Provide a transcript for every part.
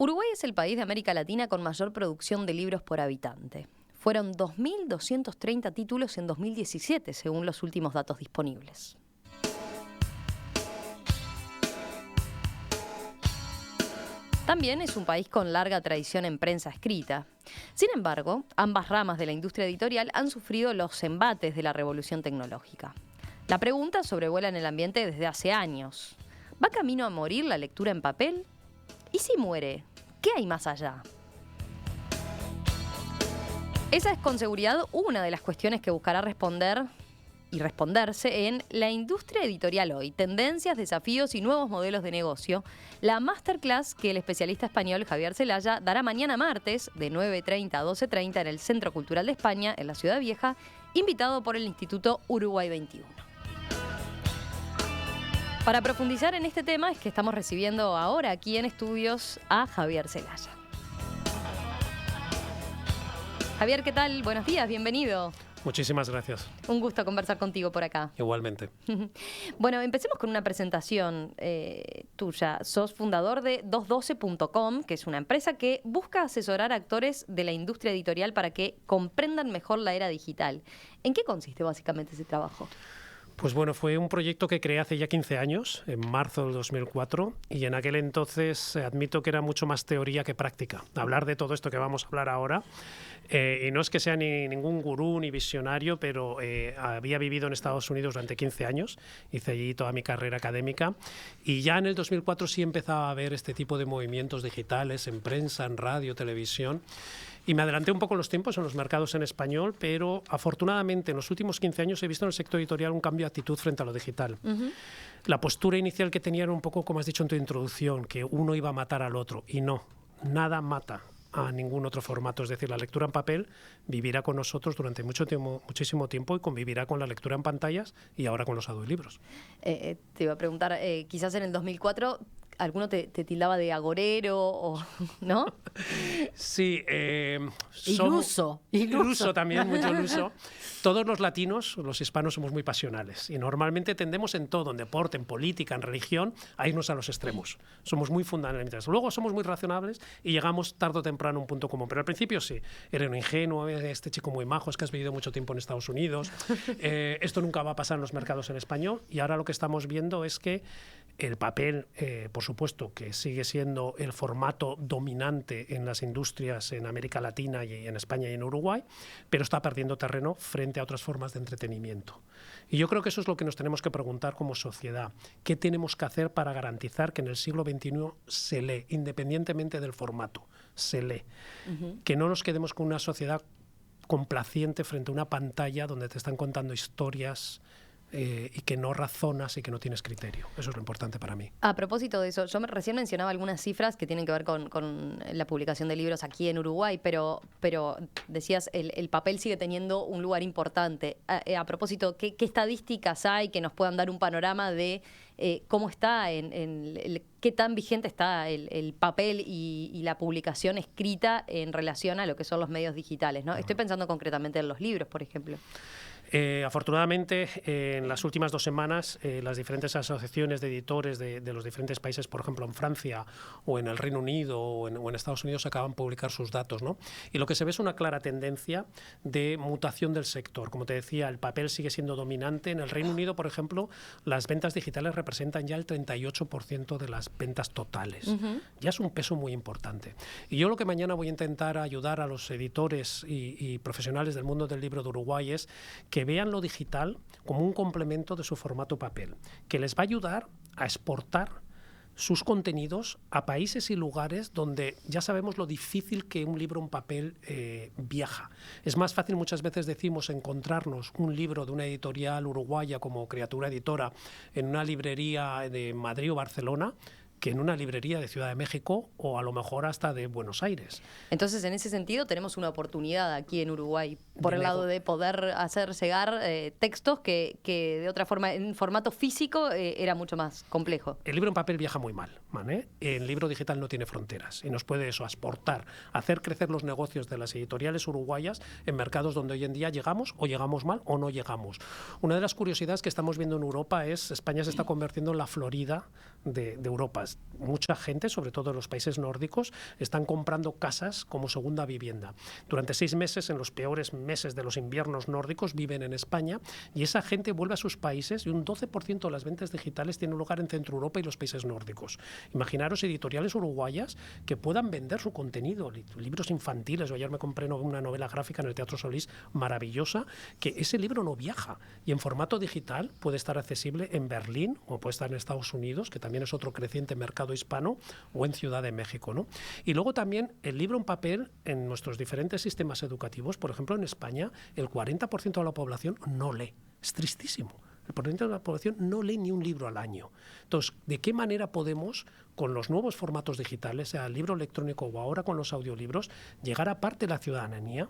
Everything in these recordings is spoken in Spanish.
Uruguay es el país de América Latina con mayor producción de libros por habitante. Fueron 2.230 títulos en 2017, según los últimos datos disponibles. También es un país con larga tradición en prensa escrita. Sin embargo, ambas ramas de la industria editorial han sufrido los embates de la revolución tecnológica. La pregunta sobrevuela en el ambiente desde hace años. ¿Va camino a morir la lectura en papel? ¿Y si muere? ¿Qué hay más allá? Esa es con seguridad una de las cuestiones que buscará responder y responderse en La industria editorial hoy, tendencias, desafíos y nuevos modelos de negocio, la masterclass que el especialista español Javier Zelaya dará mañana martes de 9:30 a 12:30 en el Centro Cultural de España, en la Ciudad Vieja, invitado por el Instituto Uruguay 21. Para profundizar en este tema es que estamos recibiendo ahora aquí en estudios a Javier Zelaya. Javier, ¿qué tal? Buenos días, bienvenido. Muchísimas gracias. Un gusto conversar contigo por acá. Igualmente. Bueno, empecemos con una presentación tuya. Sos fundador de 212.com, que es una empresa que busca asesorar a actores de la industria editorial para que comprendan mejor la era digital. ¿En qué consiste básicamente ese trabajo? Pues bueno, fue un proyecto que creé hace ya 15 años, en marzo del 2004, y en aquel entonces admito que era mucho más teoría que práctica. Hablar de todo esto que vamos a hablar ahora, y no es que sea ni ningún gurú ni visionario, pero había vivido en Estados Unidos durante 15 años, hice allí toda mi carrera académica, y ya en el 2004 sí empezaba a ver este tipo de movimientos digitales en prensa, en radio, televisión. Y me adelanté un poco los tiempos en los mercados en español, pero afortunadamente en los últimos 15 años he visto en el sector editorial un cambio de actitud frente a lo digital. La postura inicial que tenía era un poco, como has dicho en tu introducción, que uno iba a matar al otro, y no, nada mata a ningún otro formato. Es decir, la lectura en papel vivirá con nosotros durante muchísimo tiempo y convivirá con la lectura en pantallas y ahora con los audiolibros. Te iba a preguntar, quizás en el 2004... ¿Alguno te tildaba de agorero, ¿no? Sí. Iluso también, mucho iluso. Todos los latinos, los hispanos, somos muy pasionales y normalmente tendemos en todo, en deporte, en política, en religión, a irnos a los extremos. Somos muy fundamentales. Luego somos muy razonables y llegamos tarde o temprano a un punto común. Pero al principio sí, era un ingenuo, este chico muy majo, es que has vivido mucho tiempo en Estados Unidos. Esto nunca va a pasar en los mercados en español y ahora lo que estamos viendo es que el papel, por supuesto, que sigue siendo el formato dominante en las industrias en América Latina y en España y en Uruguay, pero está perdiendo terreno frente a otras formas de entretenimiento. Y yo creo que eso es lo que nos tenemos que preguntar como sociedad. ¿Qué tenemos que hacer para garantizar que en el siglo XXI se lee, independientemente del formato, se lee? Que no nos quedemos con una sociedad complaciente frente a una pantalla donde te están contando historias y que no razonas y que no tienes criterio. Eso es lo importante para mí. A propósito de eso, yo recién mencionaba algunas cifras que tienen que ver con la publicación de libros aquí en Uruguay, pero decías, el papel sigue teniendo un lugar importante. A propósito, ¿qué estadísticas hay que nos puedan dar un panorama de cómo está, qué tan vigente está el papel y la publicación escrita en relación a lo que son los medios digitales, ¿no? Estoy pensando concretamente en los libros, por ejemplo. Afortunadamente, en las últimas 2 semanas, las diferentes asociaciones de editores de los diferentes países, por ejemplo en Francia o en el Reino Unido o en Estados Unidos, acaban de publicar sus datos, ¿no? Y lo que se ve es una clara tendencia de mutación del sector. Como te decía, el papel sigue siendo dominante. En el Reino Unido, por ejemplo, las ventas digitales representan ya el 38% de las ventas totales. Ya es un peso muy importante. Y yo lo que mañana voy a intentar ayudar a los editores y profesionales del mundo del libro de Uruguay es que vean lo digital como un complemento de su formato papel, que les va a ayudar a exportar sus contenidos a países y lugares donde ya sabemos lo difícil que un libro en papel viaja. Es más fácil, muchas veces decimos, encontrarnos un libro de una editorial uruguaya como Criatura Editora en una librería de Madrid o Barcelona que en una librería de Ciudad de México o a lo mejor hasta de Buenos Aires. Entonces, en ese sentido, tenemos una oportunidad aquí en Uruguay, por el lado de poder hacer llegar textos que de otra forma, en formato físico, era mucho más complejo. El libro en papel viaja muy mal, ¿vale? El libro digital no tiene fronteras y nos puede eso exportar, hacer crecer los negocios de las editoriales uruguayas en mercados donde hoy en día llegamos o llegamos mal o no llegamos. Una de las curiosidades que estamos viendo en Europa es España se está convirtiendo en la Florida de Europa. mucha gente, sobre todo en los países nórdicos, están comprando casas como segunda vivienda. Durante 6 meses, en los peores meses de los inviernos nórdicos, viven en España y esa gente vuelve a sus países y un 12% de las ventas digitales tienen lugar en Centro Europa y los países nórdicos. Imaginaros editoriales uruguayas que puedan vender su contenido, libros infantiles. Yo ayer me compré una novela gráfica en el Teatro Solís maravillosa, que ese libro no viaja y en formato digital puede estar accesible en Berlín o puede estar en Estados Unidos, que también es otro creciente mercado hispano, o en Ciudad de México, ¿no? Y luego también el libro en papel en nuestros diferentes sistemas educativos. Por ejemplo, en España el 40% de la población no lee. Es tristísimo. El 40% de la población no lee ni un libro al año. Entonces, ¿de qué manera podemos, con los nuevos formatos digitales, sea el libro electrónico o ahora con los audiolibros, llegar a parte de la ciudadanía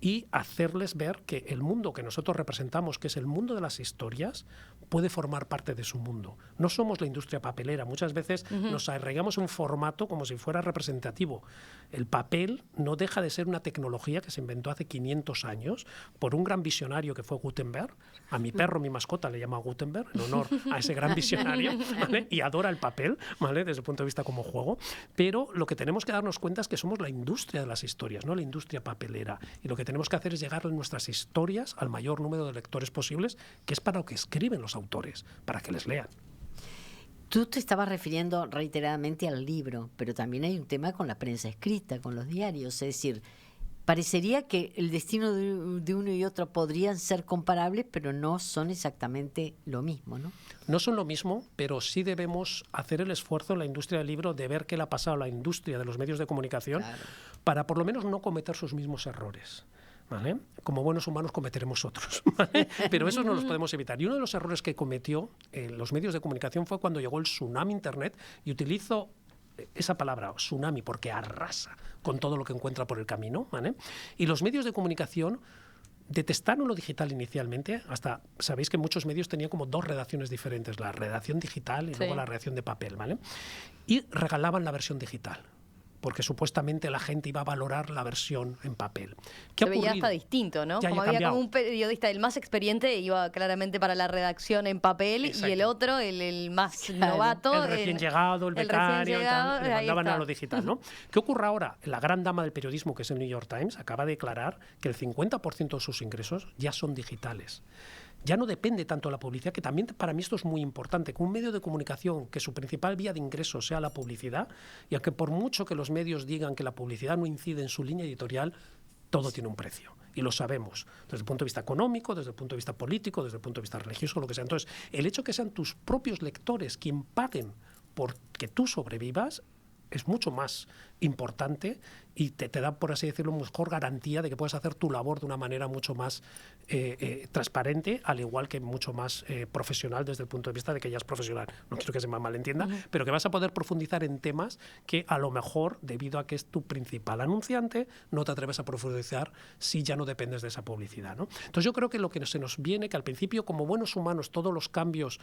y hacerles ver que el mundo que nosotros representamos, que es el mundo de las historias, puede formar parte de su mundo? No somos la industria papelera. Muchas veces nos arraigamos en un formato como si fuera representativo. El papel no deja de ser una tecnología que se inventó hace 500 años por un gran visionario que fue Gutenberg. A mi perro, mi mascota, le llama Gutenberg, en honor a ese gran visionario, ¿vale? Y adora el papel, ¿vale? Desde el punto de vista como juego. Pero lo que tenemos que darnos cuenta es que somos la industria de las historias, no la industria papelera. Y lo que tenemos que hacer es llegar nuestras historias al mayor número de lectores posibles, que es para lo que escriben los autores, para que les lean. Tú te estabas refiriendo reiteradamente al libro, pero también hay un tema con la prensa escrita, con los diarios. Es decir, parecería que el destino de uno y otro podrían ser comparables, pero no son exactamente lo mismo, ¿no? No son lo mismo, pero sí debemos hacer el esfuerzo en la industria del libro de ver qué le ha pasado a la industria de los medios de comunicación, claro, para por lo menos no cometer sus mismos errores, ¿vale? Como buenos humanos cometeremos otros, ¿vale? Pero esos no los podemos evitar. Y uno de los errores que cometió los medios de comunicación fue cuando llegó el tsunami Internet, y utilizo esa palabra, tsunami, porque arrasa con todo lo que encuentra por el camino, ¿vale? Y los medios de comunicación detestaron lo digital inicialmente. Hasta sabéis que muchos medios tenían como 2 redacciones diferentes, la redacción digital y luego la redacción de papel, ¿vale? Y regalaban la versión digital, porque supuestamente la gente iba a valorar la versión en papel. ¿Qué se veía hasta distinto, ¿no? Como había como un periodista, el más experiente iba claramente para la redacción en papel. Exacto. Y el otro, el más novato, el recién llegado, el becario, le mandaban a lo digital, ¿no? ¿Qué ocurre ahora? La gran dama del periodismo, que es el New York Times, acaba de declarar que el 50% de sus ingresos ya son digitales. Ya no depende tanto de la publicidad, que también para mí esto es muy importante, que un medio de comunicación que su principal vía de ingreso sea la publicidad, y aunque por mucho que los medios digan que la publicidad no incide en su línea editorial, todo tiene un precio. Y lo sabemos, desde el punto de vista económico, desde el punto de vista político, desde el punto de vista religioso, lo que sea. Entonces, el hecho de que sean tus propios lectores quien paguen por que tú sobrevivas es mucho más importante y te da, por así decirlo, mejor garantía de que puedes hacer tu labor de una manera mucho más transparente, al igual que mucho más profesional desde el punto de vista de que ella es profesional. No quiero que se me malentienda, pero que vas a poder profundizar en temas que a lo mejor, debido a que es tu principal anunciante, no te atreves a profundizar si ya no dependes de esa publicidad, ¿no? Entonces yo creo que lo que se nos viene, que al principio como buenos humanos todos los cambios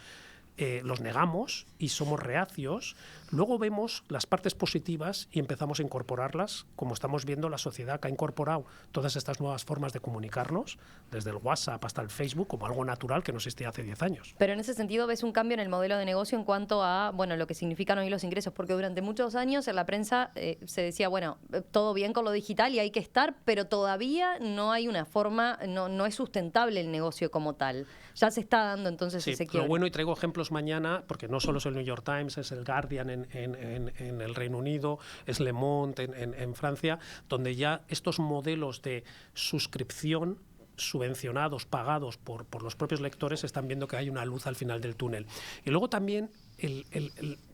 los negamos y somos reacios, luego vemos las partes positivas y empezamos a incorporarlas, como estamos viendo la sociedad que ha incorporado todas estas nuevas formas de comunicarnos, desde el WhatsApp hasta el Facebook, como algo natural que no existía hace 10 años. Pero en ese sentido ves un cambio en el modelo de negocio en cuanto a, bueno, lo que significan hoy los ingresos, porque durante muchos años en la prensa se decía, bueno, todo bien con lo digital y hay que estar, pero todavía no hay una forma, no es sustentable el negocio como tal. Ya se está dando entonces ese quiebre. Lo bueno, y traigo ejemplos mañana, porque no solo es el New York Times, es el Guardian en el Reino Unido, es Le Monde en Francia, donde ya estos modelos de suscripción subvencionados, pagados por los propios lectores, están viendo que hay una luz al final del túnel. Y luego también,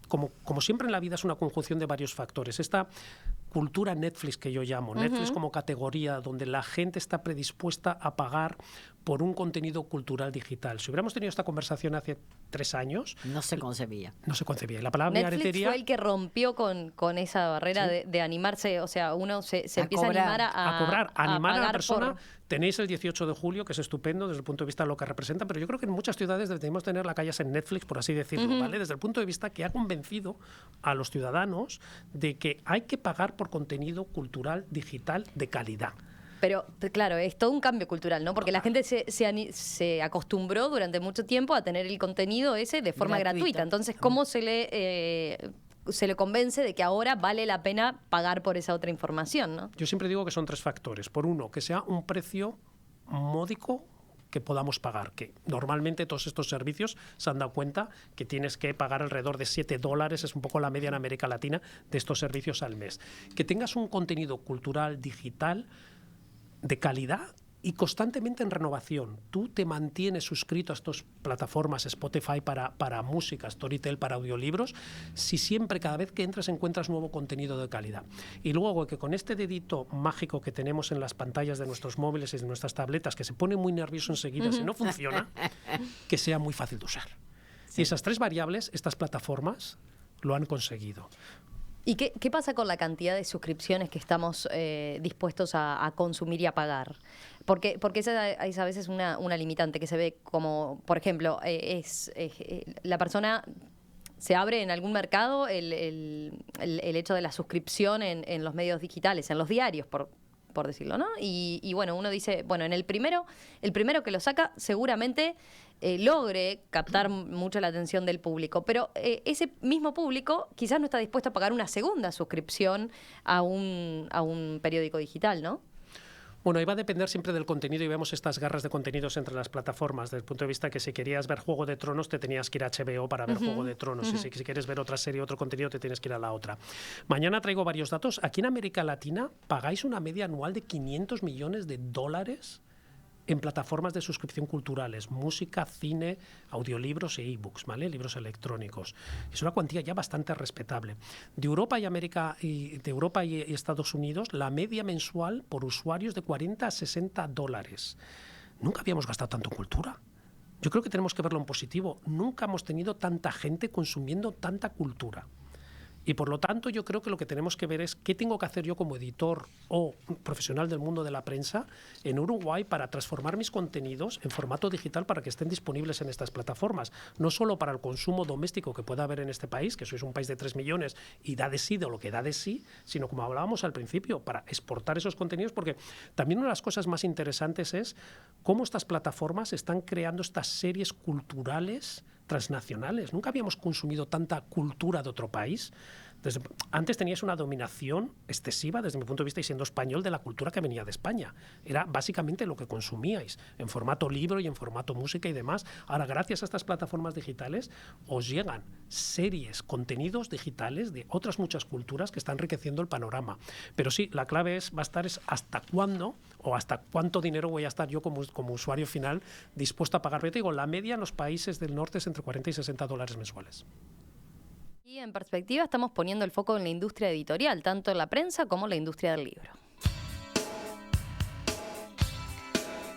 como siempre en la vida, es una conjunción de varios factores. Esta cultura Netflix que yo llamo, Netflix como categoría, donde la gente está predispuesta a pagar por un contenido cultural digital. Si hubiéramos tenido esta conversación hace 3 años... No se concebía. No se concebía. La palabra Netflix aretería fue el que rompió con esa barrera, ¿sí?, de animarse. O sea, uno se empieza cobrar, a animar a cobrar, a animar a la persona. Por... Tenéis el 18 de julio, que es estupendo desde el punto de vista de lo que representa, pero yo creo que en muchas ciudades debemos tener la calle en Netflix, por así decirlo, ¿vale? Desde el punto de vista que ha convencido a los ciudadanos de que hay que pagar por contenido cultural digital de calidad. Pero claro, es todo un cambio cultural, ¿no? Porque la gente se acostumbró durante mucho tiempo a tener el contenido ese de forma gratuita. Entonces, ¿cómo se le convence de que ahora vale la pena pagar por esa otra información, ¿no? Yo siempre digo que son 3 factores. Por uno, que sea un precio módico que podamos pagar, que normalmente todos estos servicios se han dado cuenta que tienes que pagar alrededor de $7, es un poco la media en América Latina de estos servicios al mes. Que tengas un contenido cultural digital de calidad y constantemente en renovación. Tú te mantienes suscrito a estas plataformas, Spotify para música, Storytel para audiolibros, si siempre, cada vez que entras, encuentras nuevo contenido de calidad. Y luego que con este dedito mágico que tenemos en las pantallas de nuestros móviles y de nuestras tabletas, que se pone muy nervioso enseguida si no funciona, que sea muy fácil de usar. Sí. Y esas 3 variables, estas plataformas lo han conseguido. ¿Y qué pasa con la cantidad de suscripciones que estamos dispuestos a consumir y a pagar? Porque esa es a veces una limitante que se ve como, por ejemplo, la persona se abre en algún mercado el hecho de la suscripción en los medios digitales, en los diarios, por decirlo, ¿no? Y bueno, uno dice, bueno, en el primero que lo saca seguramente logre captar mucho la atención del público, pero ese mismo público quizás no está dispuesto a pagar una segunda suscripción a un periódico digital, ¿no? Bueno, ahí va a depender siempre del contenido y vemos estas guerras de contenidos entre las plataformas, desde el punto de vista que si querías ver Juego de Tronos te tenías que ir a HBO para ver Juego de Tronos, y si quieres ver otra serie, otro contenido, te tienes que ir a la otra. Mañana traigo varios datos. Aquí en América Latina pagáis una media anual de $500 millones en plataformas de suscripción culturales, música, cine, audiolibros e ebooks, ¿vale? Libros electrónicos. Es una cuantía ya bastante respetable. De Europa y Estados Unidos, la media mensual por usuarios de $40 a $60. Nunca habíamos gastado tanto en cultura. Yo creo que tenemos que verlo en positivo. Nunca hemos tenido tanta gente consumiendo tanta cultura. Y por lo tanto yo creo que lo que tenemos que ver es qué tengo que hacer yo como editor o profesional del mundo de la prensa en Uruguay para transformar mis contenidos en formato digital para que estén disponibles en estas plataformas. No solo para el consumo doméstico que pueda haber en este país, que sois un país de 3 millones y da de sí de lo que da de sí, sino como hablábamos al principio, para exportar esos contenidos, porque también una de las cosas más interesantes es cómo estas plataformas están creando estas series culturales transnacionales. Nunca habíamos consumido tanta cultura de otro país. Antes teníais una dominación excesiva, desde mi punto de vista, y siendo español, de la cultura que venía de España. Era básicamente lo que consumíais, en formato libro y en formato música y demás. Ahora, gracias a estas plataformas digitales, os llegan series, contenidos digitales de otras muchas culturas que están enriqueciendo el panorama. Pero sí, la clave va a estar hasta cuándo o hasta cuánto dinero voy a estar yo como usuario final dispuesto a pagar. Pero te digo, la media en los países del norte es entre $40 y $60 mensuales. Y en perspectiva estamos poniendo el foco en la industria editorial, tanto en la prensa como en la industria del libro.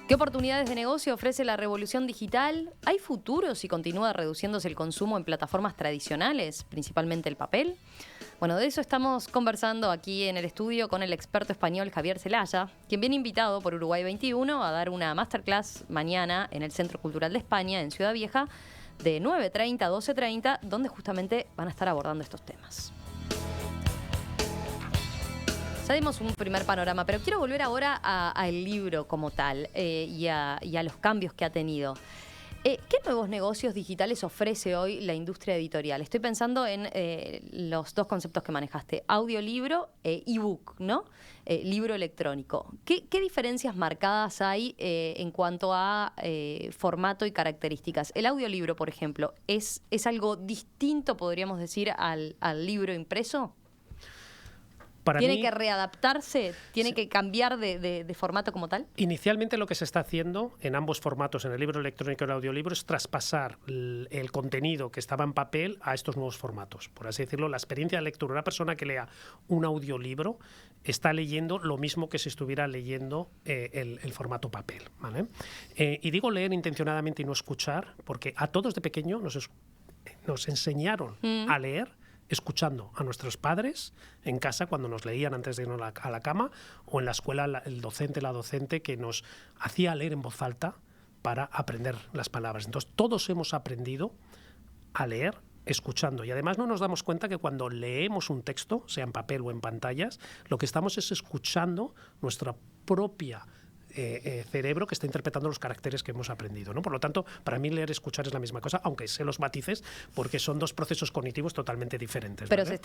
¿Qué oportunidades de negocio ofrece la revolución digital? ¿Hay futuro si continúa reduciéndose el consumo en plataformas tradicionales, principalmente el papel? Bueno, de eso estamos conversando aquí en el estudio con el experto español Javier Zelaya, quien viene invitado por Uruguay 21 a dar una masterclass mañana en el Centro Cultural de España, en Ciudad Vieja, de 9:30 a 12:30, donde justamente van a estar abordando estos temas. Ya dimos un primer panorama, pero quiero volver ahora al libro como tal y a los cambios que ha tenido. ¿Qué nuevos negocios digitales ofrece hoy la industria editorial? Estoy pensando en los dos conceptos que manejaste, audiolibro e ebook, ¿no? Libro electrónico. ¿Qué diferencias marcadas hay en cuanto a formato y características? El audiolibro, por ejemplo, ¿es algo distinto, podríamos decir, al libro impreso? ¿Tiene que readaptarse? ¿Tiene que cambiar de formato como tal? Inicialmente lo que se está haciendo en ambos formatos, en el libro electrónico y el audiolibro, es traspasar el contenido que estaba en papel a estos nuevos formatos. Por así decirlo, la experiencia de lectura. Una persona que lea un audiolibro está leyendo lo mismo que si estuviera leyendo el formato papel, ¿vale? Y digo leer intencionadamente y no escuchar, porque a todos de pequeño nos enseñaron a leer escuchando a nuestros padres en casa cuando nos leían antes de irnos a la cama, o en la escuela el docente, la docente que nos hacía leer en voz alta para aprender las palabras. Entonces todos hemos aprendido a leer escuchando. Y además no nos damos cuenta que cuando leemos un texto, sea en papel o en pantallas, lo que estamos es escuchando nuestra propia cerebro que está interpretando los caracteres que hemos aprendido, ¿no? Por lo tanto, para mí leer y escuchar es la misma cosa, aunque sé los matices, porque son dos procesos cognitivos totalmente diferentes. Pero ¿vale?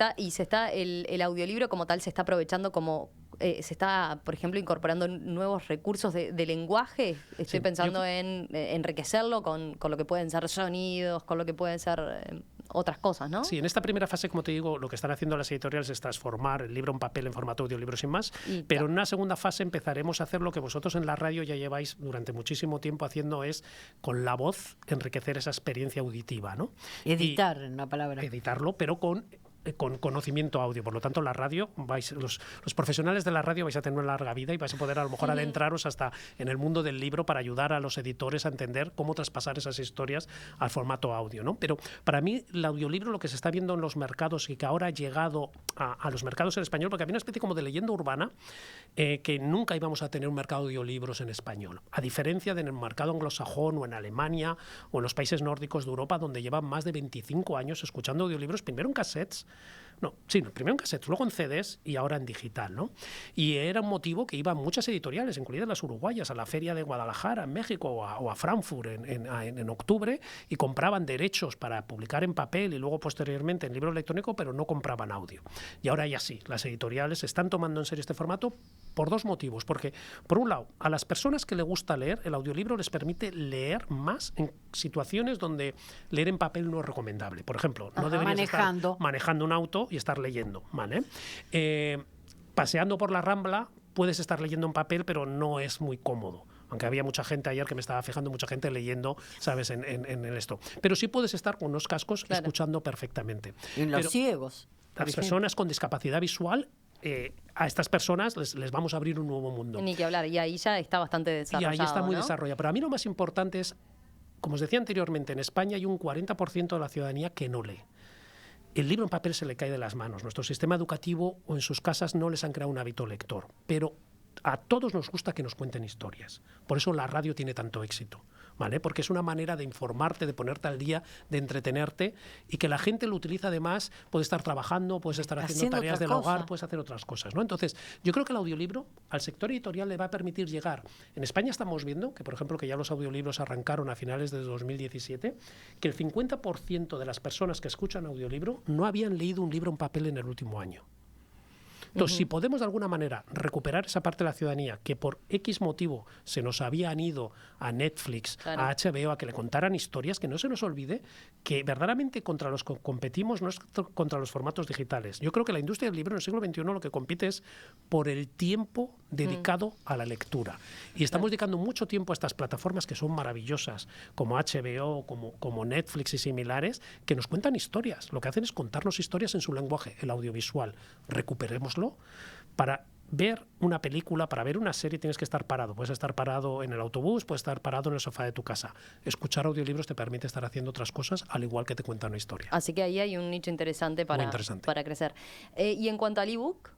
el audiolibro como tal se está aprovechando como se está, por ejemplo, incorporando nuevos recursos de lenguaje. Estoy pensando en enriquecerlo con lo que pueden ser sonidos, con lo que pueden ser otras cosas, ¿no? Sí, en esta primera fase, como te digo, lo que están haciendo las editoriales es transformar el libro en papel en formato audiolibro sin más, pero en una segunda fase empezaremos a hacer lo que vosotros en la radio ya lleváis durante muchísimo tiempo haciendo, es con la voz enriquecer esa experiencia auditiva, ¿no? Editar, en una palabra. Editarlo, pero con conocimiento audio. Por lo tanto, la radio, los profesionales de la radio vais a tener una larga vida y vais a poder a lo mejor adentraros hasta en el mundo del libro para ayudar a los editores a entender cómo traspasar esas historias al formato audio, ¿no? Pero para mí el audiolibro, lo que se está viendo en los mercados y que ahora ha llegado a los mercados en español, porque había una especie como de leyenda urbana que nunca íbamos a tener un mercado de audiolibros en español, a diferencia del mercado anglosajón o en Alemania o en los países nórdicos de Europa, donde llevan más de 25 años escuchando audiolibros, primero en cassettes, primero en cassettes, luego en CDs y ahora en digital, ¿no? Y era un motivo que iban muchas editoriales, incluidas las uruguayas, a la Feria de Guadalajara, en México, o a Frankfurt en octubre, y compraban derechos para publicar en papel y luego posteriormente en libro electrónico, pero no compraban audio. Y ahora ya sí, las editoriales están tomando en serio este formato por dos motivos. Porque, por un lado, a las personas que les gusta leer, el audiolibro les permite leer más en situaciones donde leer en papel no es recomendable. Por ejemplo, no deberías estar manejando un auto y estar leyendo, ¿vale? Paseando por la Rambla puedes estar leyendo en papel, pero no es muy cómodo. Aunque había mucha gente ayer que me estaba fijando, mucha gente leyendo, ¿sabes?, en esto. Pero sí puedes estar con unos cascos escuchando perfectamente. Y los ciegos. Las personas con discapacidad visual, a estas personas les vamos a abrir un nuevo mundo. Ni que hablar, y ahí ya está bastante desarrollado. Y ahí está muy ¿no? desarrollado. Pero a mí lo más importante es, como os decía anteriormente, en España hay un 40% de la ciudadanía que no lee. El libro en papel se le cae de las manos. Nuestro sistema educativo o en sus casas no les han creado un hábito lector. Pero a todos nos gusta que nos cuenten historias. Por eso la radio tiene tanto éxito, ¿vale? Porque es una manera de informarte, de ponerte al día, de entretenerte, y que la gente lo utiliza además, puede estar trabajando, puedes estar haciendo tareas del hogar, puedes hacer otras cosas, ¿no? Entonces, yo creo que el audiolibro al sector editorial le va a permitir llegar. En España estamos viendo que, por ejemplo, que ya los audiolibros arrancaron a finales de 2017, que el 50% de las personas que escuchan audiolibro no habían leído un libro en papel en el último año. Entonces, si podemos de alguna manera recuperar esa parte de la ciudadanía que por X motivo se nos habían ido a Netflix, a HBO, a que le contaran historias, que no se nos olvide que verdaderamente contra los que competimos no es contra los formatos digitales. Yo creo que la industria del libro en el siglo XXI lo que compite es por el tiempo dedicado a la lectura. Y estamos dedicando mucho tiempo a estas plataformas que son maravillosas, como HBO, como Netflix y similares, que nos cuentan historias. Lo que hacen es contarnos historias en su lenguaje, el audiovisual. Recuperémoslo. Para ver una película, para ver una serie tienes que estar parado. Puedes estar parado en el autobús, puedes estar parado en el sofá de tu casa. Escuchar audiolibros te permite estar haciendo otras cosas, al igual que te cuentan una historia. Así que ahí hay un nicho interesante para crecer. Y en cuanto al ebook,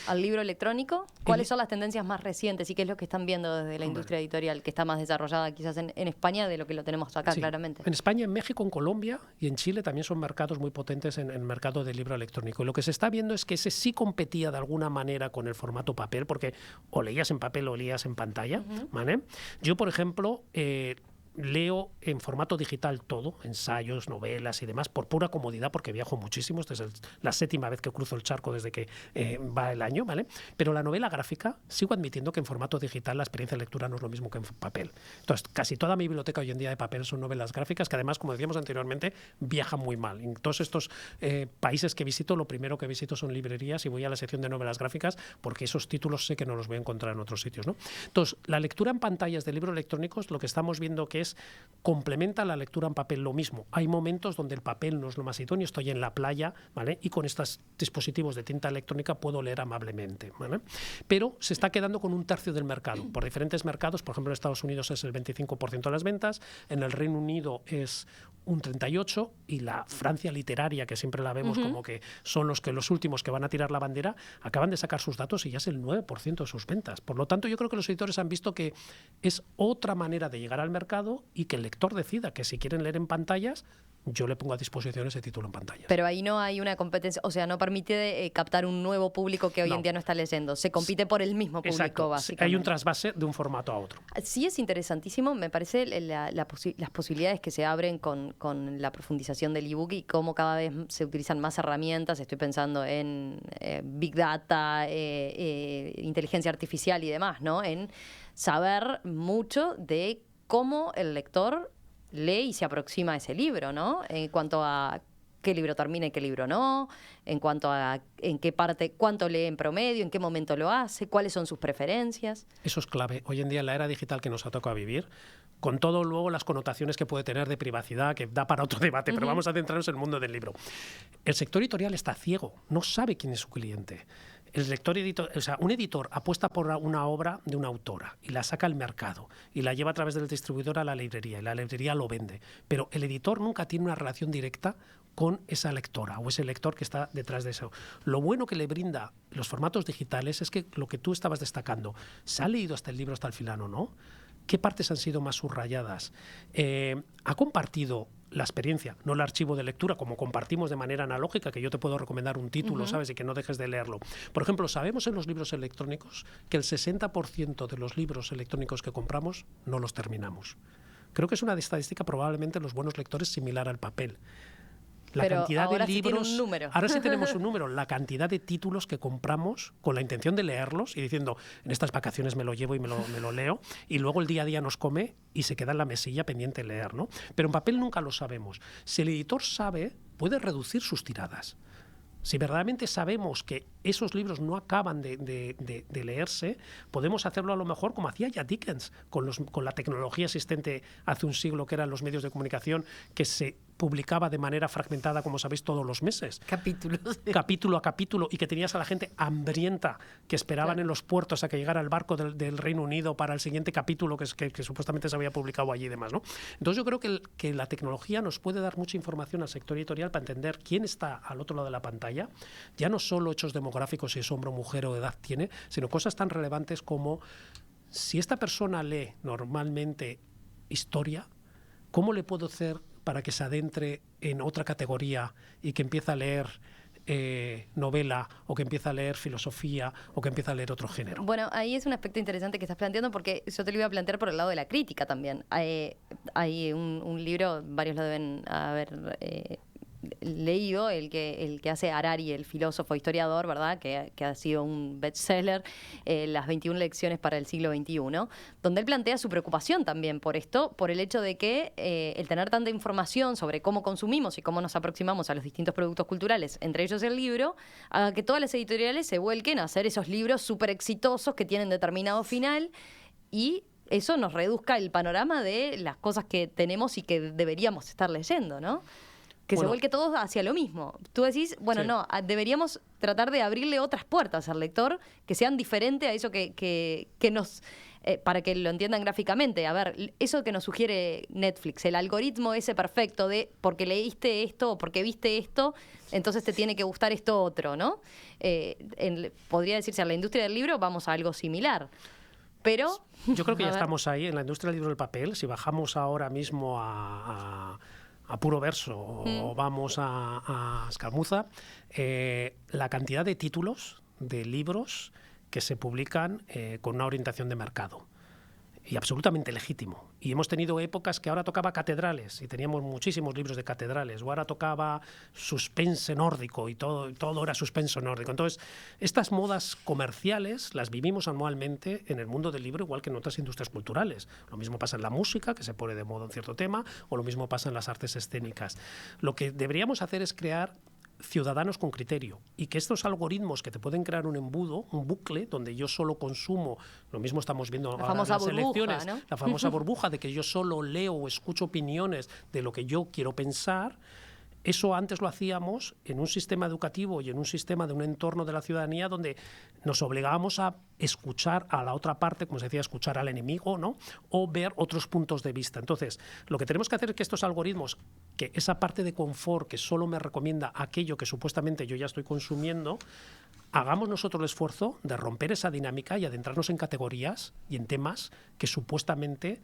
al libro electrónico, ¿cuáles son las tendencias más recientes y qué es lo que están viendo desde la industria editorial, que está más desarrollada quizás en España de lo que lo tenemos acá, claramente? En España, en México, en Colombia y en Chile también son mercados muy potentes en el mercado del libro electrónico. Y lo que se está viendo es que ese sí competía de alguna manera con el formato papel, porque o leías en papel o leías en pantalla, ¿vale? Yo, por ejemplo, leo en formato digital todo, ensayos, novelas y demás, por pura comodidad, porque viajo muchísimo. Esta es la 7ª vez que cruzo el charco desde que va el año, ¿vale? Pero la novela gráfica, sigo admitiendo que en formato digital la experiencia de lectura no es lo mismo que en papel. Entonces, casi toda mi biblioteca hoy en día de papel son novelas gráficas, que además, como decíamos anteriormente, viajan muy mal. En todos estos países que visito, lo primero que visito son librerías y voy a la sección de novelas gráficas, porque esos títulos sé que no los voy a encontrar en otros sitios, ¿no? Entonces, la lectura en pantallas de libros electrónicos, lo que estamos viendo que complementa la lectura en papel. Lo mismo, hay momentos donde el papel no es lo más idóneo, estoy en la playa, ¿vale? Y con estos dispositivos de tinta electrónica puedo leer amablemente, ¿vale? Pero se está quedando con un tercio del mercado. Por diferentes mercados, por ejemplo, en Estados Unidos es el 25% de las ventas, en el Reino Unido es un 38%, y la Francia literaria, que siempre la vemos como que son los últimos que van a tirar la bandera, acaban de sacar sus datos y ya es el 9% de sus ventas. Por lo tanto, yo creo que los editores han visto que es otra manera de llegar al mercado y que el lector decida que si quieren leer en pantallas, yo le pongo a disposición ese título en pantalla. Pero ahí no hay una competencia, o sea, no permite captar un nuevo público que hoy en día no está leyendo. Se compite por el mismo público, exacto, básicamente. Hay un trasvase de un formato a otro. Sí, es interesantísimo, me parece las posibilidades que se abren con la profundización del ebook y cómo cada vez se utilizan más herramientas. Estoy pensando en Big Data, inteligencia artificial y demás, ¿no? En saber mucho de cómo el lector lee y se aproxima a ese libro, ¿no? En cuanto a qué libro termina y qué libro no, en cuanto a en qué parte, cuánto lee en promedio, en qué momento lo hace, cuáles son sus preferencias. Eso es clave. Hoy en día, en la era digital que nos ha tocado vivir, con todo luego las connotaciones que puede tener de privacidad, que da para otro debate, pero vamos a centrarnos en el mundo del libro. El sector editorial está ciego, no sabe quién es su cliente. El lector un editor apuesta por una obra de una autora y la saca al mercado y la lleva a través del distribuidor a la librería y la librería lo vende. Pero el editor nunca tiene una relación directa con esa lectora o ese lector que está detrás de eso. Lo bueno que le brinda los formatos digitales es que lo que tú estabas destacando, ¿se ha leído hasta el libro hasta el final o no? ¿Qué partes han sido más subrayadas? ¿Ha compartido la experiencia, no el archivo de lectura, como compartimos de manera analógica, que yo te puedo recomendar un título, ¿sabes? Y que no dejes de leerlo. Por ejemplo, sabemos en los libros electrónicos que el 60% de los libros electrónicos que compramos no los terminamos. Creo que es una estadística probablemente en los buenos lectores similar al papel. La Pero cantidad ahora de libros, sí tiene un número. Ahora sí tenemos un número. La cantidad de títulos que compramos con la intención de leerlos y diciendo, en estas vacaciones me lo llevo y me lo leo, y luego el día a día nos come y se queda en la mesilla pendiente de leer, ¿no? Pero en papel nunca lo sabemos. Si el editor sabe, puede reducir sus tiradas. Si verdaderamente sabemos que esos libros no acaban de leerse, podemos hacerlo a lo mejor como hacía ya Dickens, con la tecnología existente hace un siglo, que eran los medios de comunicación, que se publicaba de manera fragmentada, como sabéis, todos los meses. Capítulos. Capítulo a capítulo, y que tenías a la gente hambrienta que esperaban en los puertos a que llegara el barco del Reino Unido para el siguiente capítulo que supuestamente se había publicado allí y demás, ¿no? Entonces yo creo que la tecnología nos puede dar mucha información al sector editorial para entender quién está al otro lado de la pantalla, ya no solo hechos demográficos, si es hombre o mujer o de edad tiene, sino cosas tan relevantes como si esta persona lee normalmente historia, ¿cómo le puedo hacer para que se adentre en otra categoría y que empiece a leer novela o que empiece a leer filosofía o que empiece a leer otro género? Bueno, ahí es un aspecto interesante que estás planteando porque yo te lo iba a plantear por el lado de la crítica también. Hay un libro, varios lo deben haber leído, el que hace Harari, el filósofo historiador, ¿verdad? Que ha sido un bestseller, Las 21 lecciones para el siglo XXI, donde él plantea su preocupación también por esto, por el hecho de que el tener tanta información sobre cómo consumimos y cómo nos aproximamos a los distintos productos culturales, entre ellos el libro, haga que todas las editoriales se vuelquen a hacer esos libros súper exitosos que tienen determinado final y eso nos reduzca el panorama de las cosas que tenemos y que deberíamos estar leyendo, ¿no? Que se vuelque todo hacia lo mismo. Tú decís, bueno, sí, no, deberíamos tratar de abrirle otras puertas al lector que sean diferentes a eso que nos... para que lo entiendan gráficamente. A ver, eso que nos sugiere Netflix, el algoritmo ese perfecto de porque leíste esto o porque viste esto, entonces te tiene que gustar esto otro, ¿no? Podría decirse, en la industria del libro vamos a algo similar. Pero... Yo creo que ya estamos ahí, en la industria del libro del papel. Si bajamos ahora mismo a puro verso o vamos a escamuza, la cantidad de títulos de libros que se publican con una orientación de mercado y absolutamente legítimo. Y hemos tenido épocas que ahora tocaba catedrales y teníamos muchísimos libros de catedrales, o ahora tocaba suspense nórdico y todo era suspenso nórdico. Entonces, estas modas comerciales las vivimos anualmente en el mundo del libro, igual que en otras industrias culturales. Lo mismo pasa en la música, que se pone de moda un cierto tema, o lo mismo pasa en las artes escénicas. Lo que deberíamos hacer es crear ciudadanos con criterio y que estos algoritmos que te pueden crear un embudo, un bucle, donde yo solo consumo, lo mismo estamos viendo ahora en las elecciones, ¿no? La famosa burbuja de que yo solo leo o escucho opiniones de lo que yo quiero pensar. Eso antes lo hacíamos en un sistema educativo y en un sistema de un entorno de la ciudadanía donde nos obligábamos a escuchar a la otra parte, como se decía, escuchar al enemigo, ¿no? O ver otros puntos de vista. Entonces, lo que tenemos que hacer es que estos algoritmos, que esa parte de confort que solo me recomienda aquello que supuestamente yo ya estoy consumiendo, hagamos nosotros el esfuerzo de romper esa dinámica y adentrarnos en categorías y en temas que supuestamente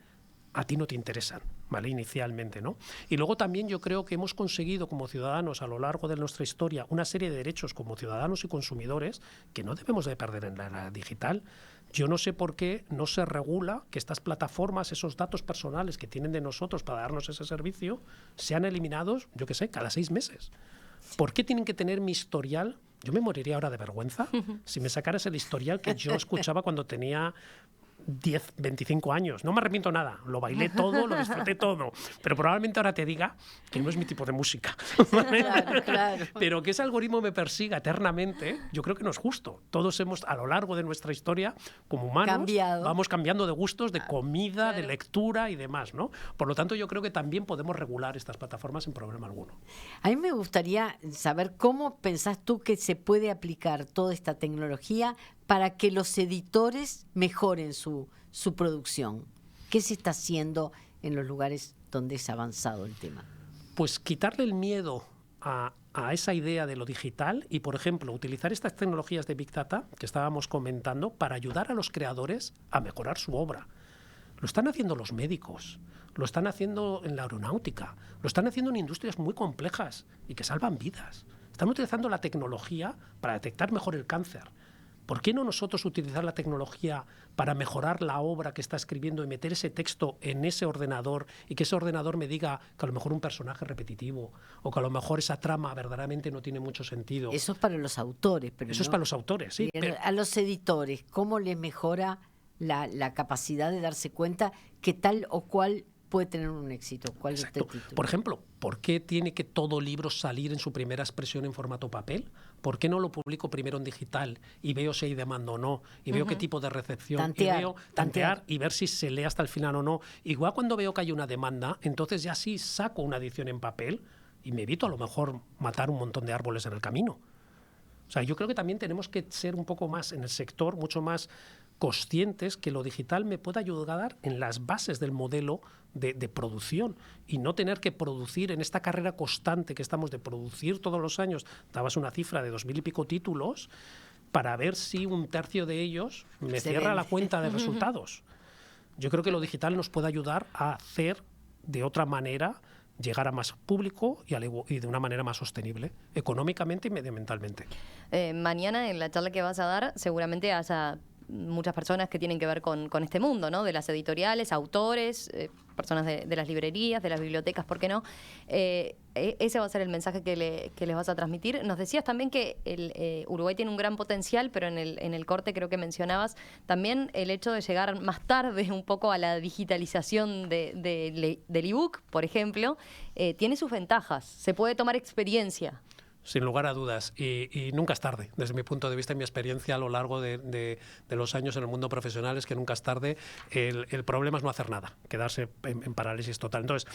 a ti no te interesan, ¿vale? Inicialmente, ¿no? Y luego también yo creo que hemos conseguido como ciudadanos a lo largo de nuestra historia una serie de derechos como ciudadanos y consumidores que no debemos de perder en la era digital. Yo no sé por qué no se regula que estas plataformas, esos datos personales que tienen de nosotros para darnos ese servicio, sean eliminados, yo qué sé, cada 6 meses. ¿Por qué tienen que tener mi historial? Yo me moriría ahora de vergüenza si me sacaras el historial que yo escuchaba cuando tenía 10, 25 años. No me arrepiento nada. Lo bailé todo, lo disfruté todo. Pero probablemente ahora te diga que no es mi tipo de música. Claro, claro. Pero que ese algoritmo me persiga eternamente, yo creo que no es justo. Todos hemos, a lo largo de nuestra historia, como humanos, vamos cambiando de gustos, de comida, de lectura y demás, ¿no? Por lo tanto, yo creo que también podemos regular estas plataformas sin problema alguno. A mí me gustaría saber cómo pensás tú que se puede aplicar toda esta tecnología para que los editores mejoren su producción. ¿Qué se está haciendo en los lugares donde es avanzado el tema? Pues quitarle el miedo a esa idea de lo digital y, por ejemplo, utilizar estas tecnologías de Big Data que estábamos comentando para ayudar a los creadores a mejorar su obra. Lo están haciendo los médicos, lo están haciendo en la aeronáutica, lo están haciendo en industrias muy complejas y que salvan vidas. Están utilizando la tecnología para detectar mejor el cáncer. ¿Por qué no nosotros utilizar la tecnología para mejorar la obra que está escribiendo y meter ese texto en ese ordenador y que ese ordenador me diga que a lo mejor un personaje es repetitivo o que a lo mejor esa trama verdaderamente no tiene mucho sentido? Eso es para los autores. Pero eso es para los autores, sí. Pero a los editores, ¿cómo les mejora la capacidad de darse cuenta que tal o cual puede tener un éxito? ¿Cuál es este título? Por ejemplo, ¿por qué tiene que todo libro salir en su primera expresión en formato papel? ¿Por qué no lo publico primero en digital y veo si hay demanda o no? Y veo qué tipo de recepción. Tantear y ver si se lee hasta el final o no. Igual cuando veo que hay una demanda, entonces ya sí saco una edición en papel y me evito a lo mejor matar un montón de árboles en el camino. O sea, yo creo que también tenemos que ser un poco más en el sector, mucho más conscientes que lo digital me pueda ayudar en las bases del modelo de producción y no tener que producir en esta carrera constante que estamos de producir todos los años. Dabas una cifra de 2000 y pico títulos para ver si un tercio de ellos me cierra la cuenta de resultados. Yo creo que lo digital nos puede ayudar a hacer de otra manera, llegar a más público y de una manera más sostenible, económicamente y medioambientalmente. Mañana en la charla que vas a dar seguramente haya muchas personas que tienen que ver con este mundo, ¿no? De las editoriales, autores, personas de las librerías, de las bibliotecas, ¿por qué no? Ese va a ser el mensaje que les vas a transmitir. Nos decías también que Uruguay tiene un gran potencial, pero en el corte creo que mencionabas también el hecho de llegar más tarde un poco a la digitalización del ebook, por ejemplo, tiene sus ventajas. Se puede tomar experiencia. Sin lugar a dudas, y nunca es tarde. Desde mi punto de vista y mi experiencia a lo largo de los años en el mundo profesional es que nunca es tarde. El problema es no hacer nada, quedarse en parálisis total. Entonces,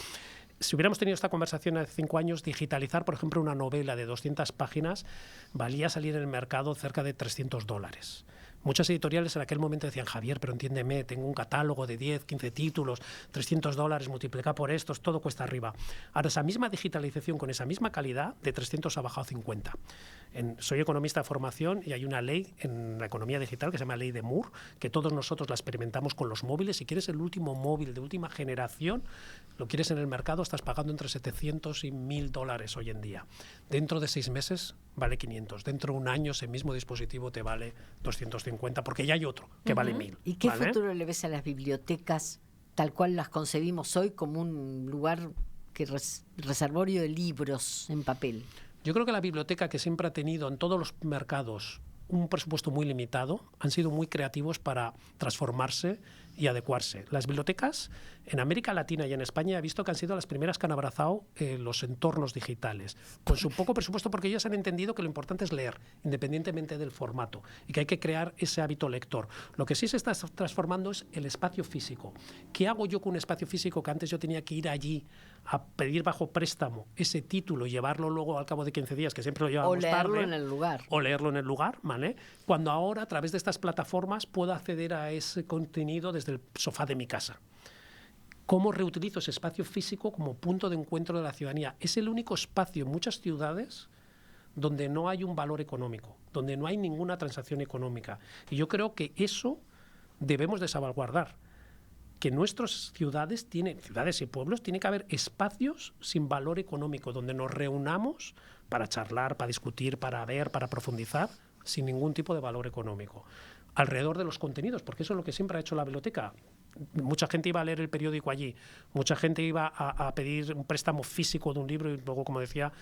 si hubiéramos tenido esta conversación hace 5 años, digitalizar, por ejemplo, una novela de 200 páginas valía salir en el mercado cerca de $300. Muchas editoriales en aquel momento decían, Javier, pero entiéndeme, tengo un catálogo de 10, 15 títulos, $300, multiplica por estos, todo cuesta arriba. Ahora, esa misma digitalización con esa misma calidad, de 300 ha bajado a 50. Soy economista de formación y hay una ley en la economía digital que se llama Ley de Moore, que todos nosotros la experimentamos con los móviles. Si quieres el último móvil de última generación, lo quieres en el mercado, estás pagando entre $700 y $1000 hoy en día. Dentro de 6 meses vale 500. Dentro de un año ese mismo dispositivo te vale 250, porque ya hay otro que vale 1000. ¿Y qué futuro le ves a las bibliotecas tal cual las concebimos hoy como un lugar reservorio de libros en papel? Yo creo que la biblioteca, que siempre ha tenido en todos los mercados un presupuesto muy limitado, han sido muy creativos para transformarse y adecuarse. Las bibliotecas en América Latina y en España he visto que han sido las primeras que han abrazado los entornos digitales, con su poco presupuesto, porque ellas han entendido que lo importante es leer, independientemente del formato, y que hay que crear ese hábito lector. Lo que sí se está transformando es el espacio físico. ¿Qué hago yo con un espacio físico que antes yo tenía que ir allí a pedir bajo préstamo ese título y llevarlo luego al cabo de 15 días, que siempre lo llevábamos tarde? O leerlo en el lugar. O leerlo en el lugar, ¿vale? Cuando ahora, a través de estas plataformas, puedo acceder a ese contenido desde el sofá de mi casa. ¿Cómo reutilizo ese espacio físico como punto de encuentro de la ciudadanía? Es el único espacio en muchas ciudades donde no hay un valor económico, donde no hay ninguna transacción económica. Y yo creo que eso debemos de salvaguardar. que nuestras ciudades y pueblos, tiene que haber espacios sin valor económico, donde nos reunamos para charlar, para discutir, para ver, para profundizar, sin ningún tipo de valor económico. Alrededor de los contenidos, porque eso es lo que siempre ha hecho la biblioteca. Mucha gente iba a leer el periódico allí, mucha gente iba a pedir un préstamo físico de un libro y luego, como decía,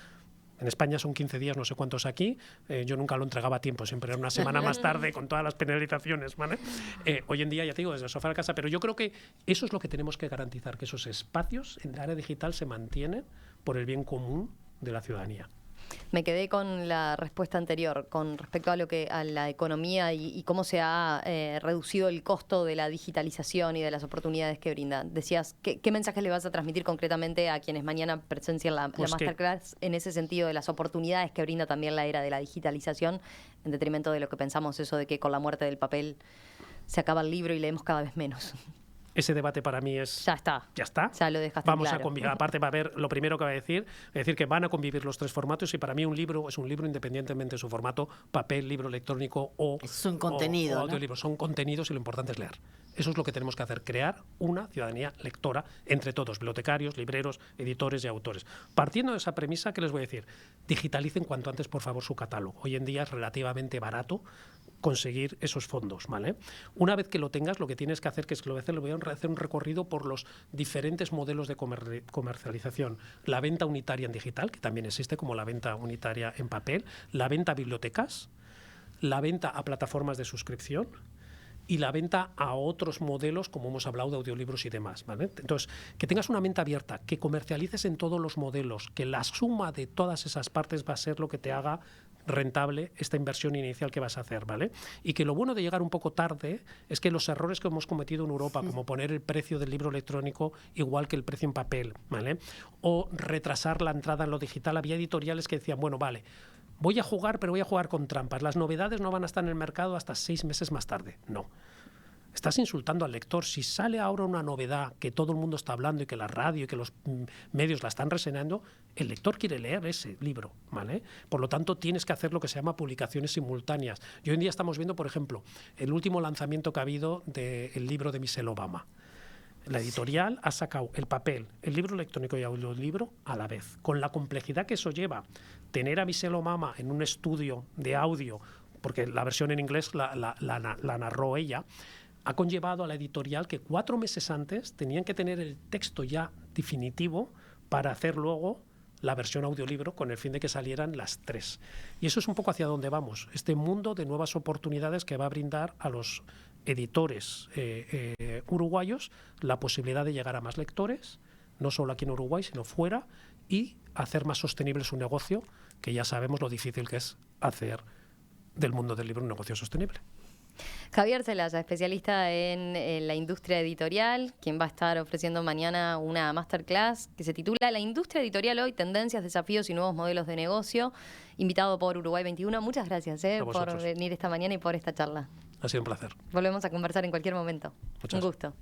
en España son 15 días, no sé cuántos aquí. Yo nunca lo entregaba a tiempo, siempre era una semana más tarde con todas las penalizaciones, ¿vale? Hoy en día, ya te digo, desde el sofá de casa, pero yo creo que eso es lo que tenemos que garantizar, que esos espacios en el área digital se mantienen por el bien común de la ciudadanía. Me quedé con la respuesta anterior con respecto a la economía y cómo se ha reducido el costo de la digitalización y de las oportunidades que brinda. Decías, ¿qué mensaje le vas a transmitir concretamente a quienes mañana presencian la masterclass en ese sentido de las oportunidades que brinda también la era de la digitalización, en detrimento de lo que pensamos, eso de que con la muerte del papel se acaba el libro y leemos cada vez menos? Ese debate para mí es... Ya está. Ya está. Ya lo dejaste Vamos claro. a convivir. Aparte va a haber, lo primero que va a decir que van a convivir los tres formatos y para mí un libro es un libro independientemente de su formato, papel, libro electrónico es un contenido, o audiolibro. Son contenidos y lo importante es leer. Eso es lo que tenemos que hacer, crear una ciudadanía lectora entre todos, bibliotecarios, libreros, editores y autores. Partiendo de esa premisa, ¿qué les voy a decir? Digitalicen cuanto antes, por favor, su catálogo. Hoy en día es relativamente barato conseguir esos fondos, ¿vale? Una vez que lo tengas, lo que tienes que hacer, le voy a hacer un recorrido por los diferentes modelos de comercialización. La venta unitaria en digital, que también existe como la venta unitaria en papel, la venta a bibliotecas, la venta a plataformas de suscripción y la venta a otros modelos, como hemos hablado, de audiolibros y demás, ¿vale? Entonces, que tengas una mente abierta, que comercialices en todos los modelos, que la suma de todas esas partes va a ser lo que te haga rentable esta inversión inicial que vas a hacer, ¿vale? Y que lo bueno de llegar un poco tarde es que los errores que hemos cometido en Europa, como poner el precio del libro electrónico igual que el precio en papel, ¿vale? O retrasar la entrada en lo digital, había editoriales que decían, bueno, vale, voy a jugar, pero voy a jugar con trampas. Las novedades no van a estar en el mercado hasta 6 meses más tarde. No. Estás insultando al lector. Si sale ahora una novedad que todo el mundo está hablando y que la radio y que los medios la están reseñando, el lector quiere leer ese libro, ¿vale? Por lo tanto, tienes que hacer lo que se llama publicaciones simultáneas. Y hoy en día estamos viendo, por ejemplo, el último lanzamiento que ha habido del libro de Michelle Obama. La editorial ha sacado el papel, el libro electrónico y el audiolibro a la vez, con la complejidad que eso lleva. Tener a Michelle Obama en un estudio de audio, porque la versión en inglés la narró ella, ha conllevado a la editorial que 4 meses antes tenían que tener el texto ya definitivo para hacer luego la versión audiolibro con el fin de que salieran las 3. Y eso es un poco hacia dónde vamos, este mundo de nuevas oportunidades que va a brindar a los editores uruguayos la posibilidad de llegar a más lectores, no solo aquí en Uruguay, sino fuera, y hacer más sostenible su negocio, que ya sabemos lo difícil que es hacer del mundo del libro un negocio sostenible. Javier Zelaya, especialista en la industria editorial, quien va a estar ofreciendo mañana una masterclass que se titula La industria editorial hoy, tendencias, desafíos y nuevos modelos de negocio, invitado por Uruguay 21. Muchas gracias por venir esta mañana y por esta charla. Ha sido un placer. Volvemos a conversar en cualquier momento. Un gusto.